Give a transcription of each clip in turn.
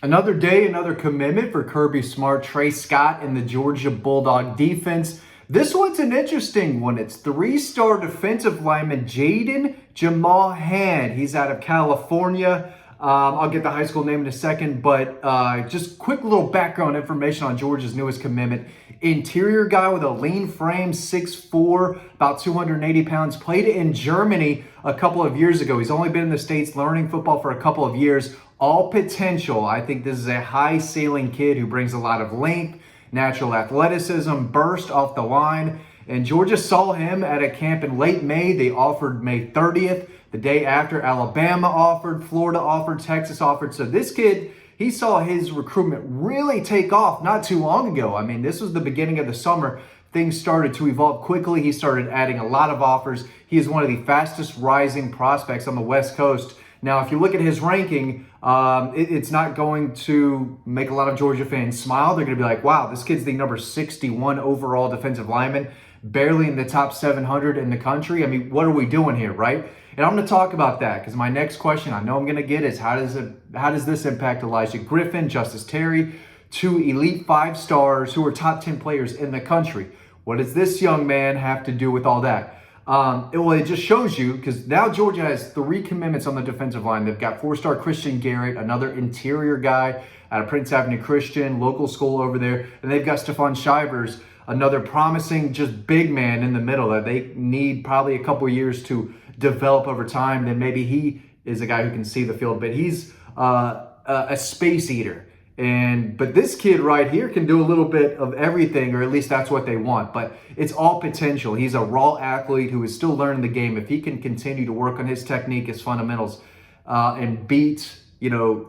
Another day, another commitment for Kirby Smart, Trey Scott, and the Georgia Bulldog defense. This one's an interesting one. It's three-star defensive lineman Jaden Jamal. He's out of California. I'll get the high school name in a second, but just quick little background information on Georgia's newest commitment. Interior guy with a lean frame, 6'4", about 280 pounds, played in Germany a couple of years ago. He's only been in the States learning football for a couple of years. All potential. I think this is a high ceiling kid who brings a lot of length, natural athleticism, burst off the line. And Georgia saw him at a camp in late May. They offered May 30th. The day after, Alabama offered, Florida offered, Texas offered. So this kid, he saw his recruitment really take off not too long ago. I mean, this was the beginning of the summer. Things started to evolve quickly. He started adding a lot of offers. He is one of the fastest rising prospects on the West Coast. Now, if you look at his ranking, it's not going to make a lot of Georgia fans smile. They're going to be like, wow, this kid's the number 61 overall defensive lineman, barely in the top 700 in the country. I mean, what are we doing here, right? And I'm going to talk about that because my next question I know I'm going to get is how does this impact Elijah Griffin, Justice Terry, two elite 5 stars who are top 10 players in the country? What does this young man have to do with all that? It just shows you, because now Georgia has 3 commitments on the defensive line. They've got 4-star Christian Garrett, another interior guy out of Prince Avenue Christian, local school over there. And they've got Stephon Shivers, another promising, just big man in the middle that they need probably a couple years to develop over time. Then maybe he is a guy who can see the field, but he's a space eater. But this kid right here can do a little bit of everything, or at least that's what they want. But it's all potential. He's a raw athlete who is still learning the game. If he can continue to work on his technique, his fundamentals, and beat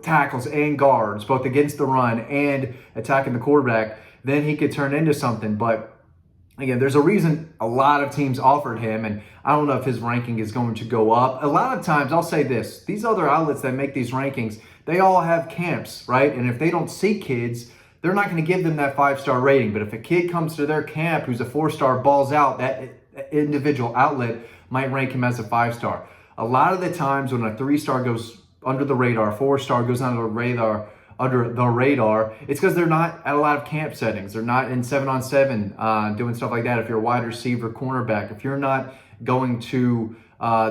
tackles and guards, both against the run and attacking the quarterback, then he could turn into something. But again, there's a reason a lot of teams offered him, and I don't know if his ranking is going to go up. A lot of times, I'll say this, these other outlets that make these rankings, they all have camps, right? And if they don't see kids, they're not going to give them that 5-star rating. But if a kid comes to their camp who's a 4-star, balls out, that individual outlet might rank him as a 5-star. A lot of the times when a 3-star goes under the radar, 4-star goes under the radar, it's because they're not at a lot of camp settings. They're not in 7-on-7 doing stuff like that. If you're a wide receiver, cornerback, if you're not going to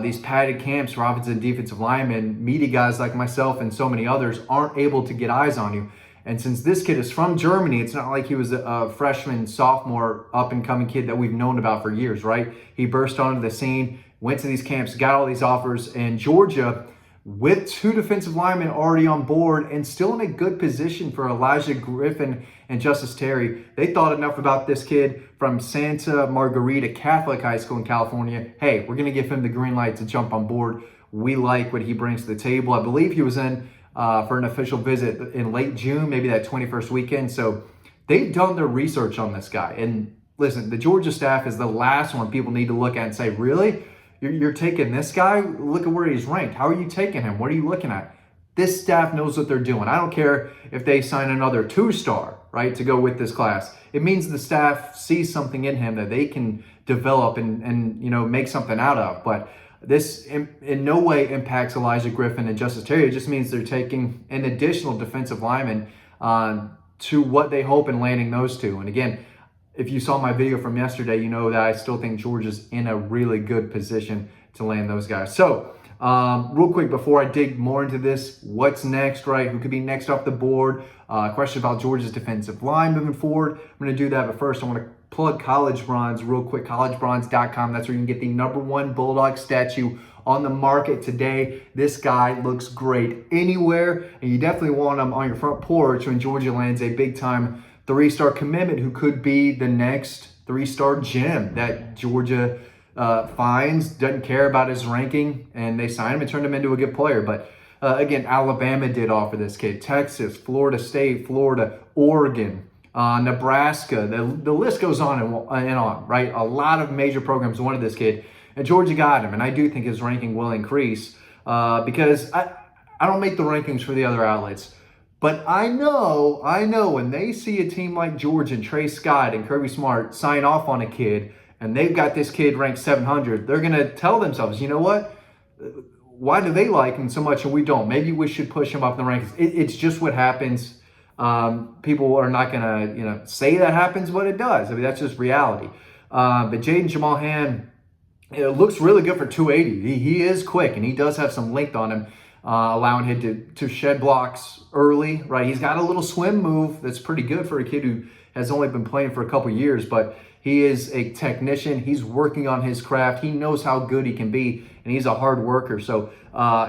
these padded camps where offensive and defensive linemen, meaty guys like myself and so many others aren't able to get eyes on you. And since this kid is from Germany, it's not like he was a freshman, sophomore, up-and-coming kid that we've known about for years, right? He burst onto the scene, went to these camps, got all these offers, and Georgia, with 2 defensive linemen already on board and still in a good position for Elijah Griffin and Justice Terry, they thought enough about this kid from Santa Margarita Catholic High School in California. Hey, we're going to give him the green light to jump on board. We like what he brings to the table. I believe he was in for an official visit in late June, maybe that 21st weekend. So they've done their research on this guy. And listen, the Georgia staff is the last one people need to look at and say, really? You're taking this guy? Look at where he's ranked. How are you taking him? What are you looking at? This staff knows what they're doing. I don't care if they sign another 2-star, right, to go with this class. It means the staff sees something in him that they can develop and make something out of. But this in no way impacts Elijah Griffin and Justice Terry. It just means they're taking an additional defensive lineman to what they hope in landing those 2. And again, if you saw my video from yesterday, you know that I still think Georgia's in a really good position to land those guys. So, real quick, before I dig more into this, what's next, right? Who could be next off the board? Question about Georgia's defensive line moving forward. I'm going to do that, but first I want to plug College Bronze real quick, collegebronze.com. That's where you can get the #1 Bulldog statue on the market today. This guy looks great anywhere, and you definitely want him on your front porch when Georgia lands a big-time 3-star commitment who could be the next 3-star gem that Georgia finds, doesn't care about his ranking, and they sign him and turn him into a good player. But again, Alabama did offer this kid, Texas, Florida State, Florida, Oregon, Nebraska. The list goes on and on, right? A lot of major programs wanted this kid, and Georgia got him. And I do think his ranking will increase because I don't make the rankings for the other outlets. But I know when they see a team like Georgia and Trey Scott and Kirby Smart sign off on a kid and they've got this kid ranked 700, they're going to tell themselves, you know what? why do they like him so much and we don't? Maybe we should push him up in the rankings. It's just what happens. People are not going to, say that happens, but it does. I mean, that's just reality. But Jaden Jamal Hand, it looks really good for 280. He is quick, and he does have some length on him, allowing him to shed blocks early, right? He's got a little swim move that's pretty good for a kid who has only been playing for a couple years, but he is a technician. He's working on his craft. He knows how good he can be, and he's a hard worker. So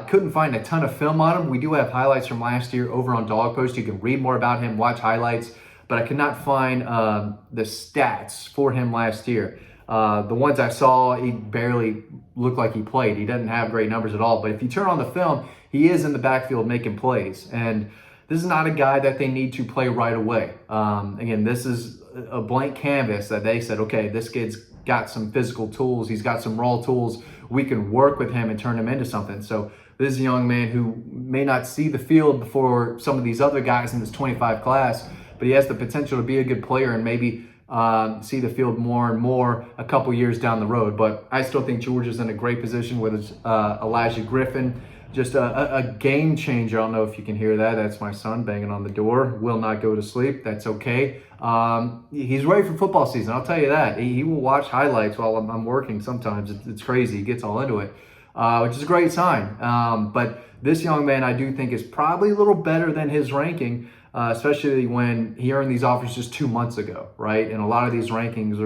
couldn't find a ton of film on him. We do have highlights from last year over on DAWG Post. You can read more about him, watch highlights, but I could not find the stats for him last year. The ones I saw, he barely looked like he played. He doesn't have great numbers at all. But if you turn on the film, he is in the backfield making plays. And this is not a guy that they need to play right away. Again, this is a blank canvas that they said, okay, this kid's got some physical tools. He's got some raw tools. We can work with him and turn him into something. So this is a young man who may not see the field before some of these other guys in this 25 class, but he has the potential to be a good player and maybe see the field more and more a couple years down the road. But I still think Georgia's in a great position with Elijah Griffin, just a game changer. I don't know if you can hear that. That's my son banging on the door. Will not go to sleep. That's okay. He's ready for football season. I'll tell you that. He will watch highlights while I'm working sometimes. It's crazy. He gets all into it, which is a great sign. But this young man, I do think, is probably a little better than his ranking, especially when he earned these offers just 2 months ago, right? And a lot of these rankings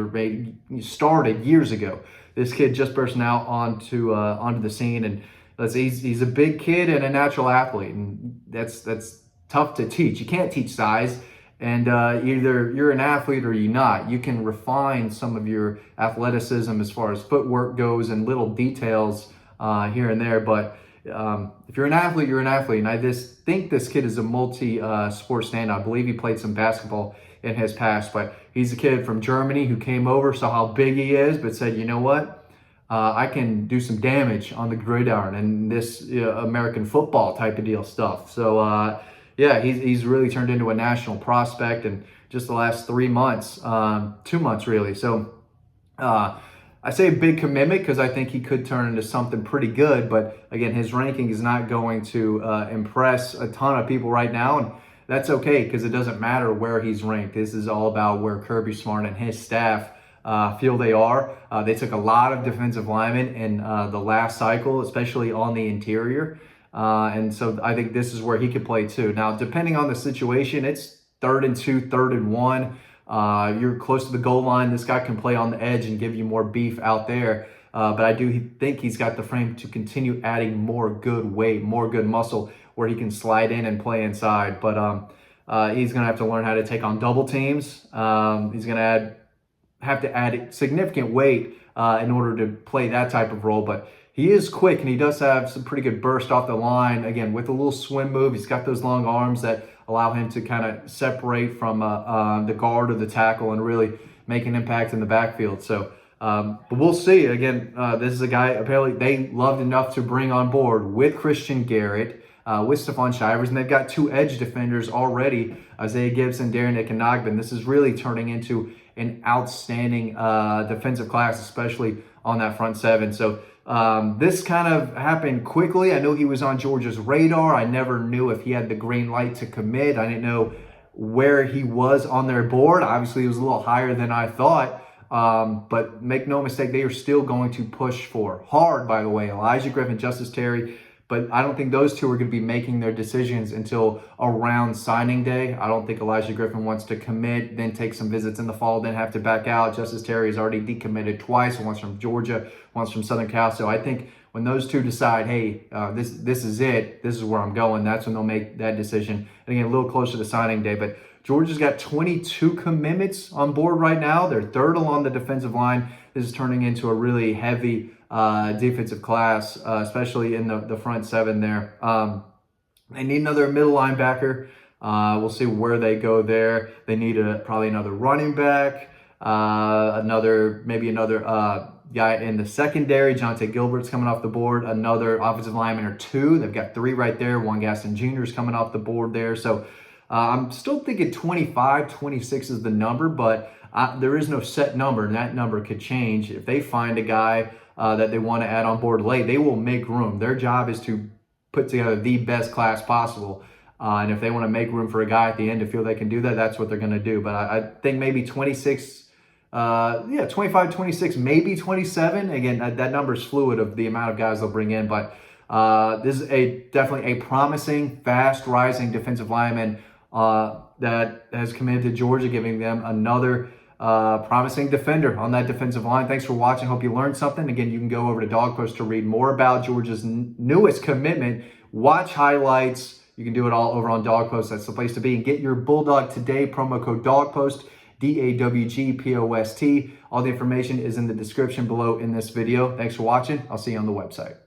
started years ago. This kid just burst out onto the scene, and he's a big kid and a natural athlete, and that's tough to teach. You can't teach size, and either you're an athlete or you're not. You can refine some of your athleticism as far as footwork goes and little details here and there, but if you're an athlete, you're an athlete. And I just think this kid is a multi-sport stand. I believe he played some basketball in his past, but he's a kid from Germany who came over, saw how big he is, but said, you know what? I can do some damage on the gridiron and this American football type of deal stuff. So, yeah, he's really turned into a national prospect in just the last 3 months, 2 months really. So, I say a big commitment because I think he could turn into something pretty good. But again, his ranking is not going to impress a ton of people right now. And that's okay because it doesn't matter where he's ranked. This is all about where Kirby Smart and his staff feel they are. They took a lot of defensive linemen in the last cycle, especially on the interior. And so I think this is where he could play too. Now, depending on the situation, it's 3rd and 2, 3rd and 1. You're close to the goal line. This guy can play on the edge and give you more beef out there. But I do think he's got the frame to continue adding more good weight, more good muscle where he can slide in and play inside. But he's going to have to learn how to take on double teams. He's going to have to add significant weight in order to play that type of role. But he is quick, and he does have some pretty good burst off the line. Again, with a little swim move, he's got those long arms that allow him to kind of separate from the guard or the tackle and really make an impact in the backfield. So, but we'll see. Again, this is a guy apparently they loved enough to bring on board with Christian Garrett, with Stephon Shivers, and they've got 2 edge defenders already, Isaiah Gibson, Darren Ickenogben. This is really turning into an outstanding defensive class, especially on that front 7. So this kind of happened quickly. I know he was on Georgia's radar. I never knew if he had the green light to commit. I didn't know where he was on their board. Obviously, he was a little higher than I thought. But make no mistake, they are still going to push for hard, by the way. Elijah Griffin, Justice Terry. But I don't think those two are going to be making their decisions until around signing day. I don't think Elijah Griffin wants to commit, then take some visits in the fall, then have to back out. Justice Terry has already decommitted twice, once from Georgia, once from Southern Cal. So I think when those two decide, hey, this is it, this is where I'm going, that's when they'll make that decision. And again, a little closer to signing day. But Georgia's got 22 commitments on board right now. They're 3rd along the defensive line. This is turning into a really heavy defensive class, especially in the front 7 there. They need another middle linebacker. We'll see where they go there. They need probably another running back, maybe another guy in the secondary. Jonte Gilbert's coming off the board. Another offensive lineman or 2. They've got 3 right there. One Gaston Jr. is coming off the board there. So I'm still thinking 25, 26 is the number, but there is no set number, and that number could change if they find a guy that they want to add on board late, they will make room. Their job is to put together the best class possible. And if they want to make room for a guy at the end to feel they can do that, that's what they're going to do. But I think maybe 26, 25, 26, maybe 27. Again, that number is fluid of the amount of guys they'll bring in. But this is definitely a promising, fast rising defensive lineman that has committed to Georgia, giving them another promising defender on that defensive line. Thanks for watching. Hope you learned something. Again, you can go over to DAWG Post to read more about Georgia's newest commitment. Watch highlights. You can do it all over on DAWG Post. That's the place to be. And get your Bulldog today. Promo code DAWG Post, DAWG POST. All the information is in the description below in this video. Thanks for watching. I'll see you on the website.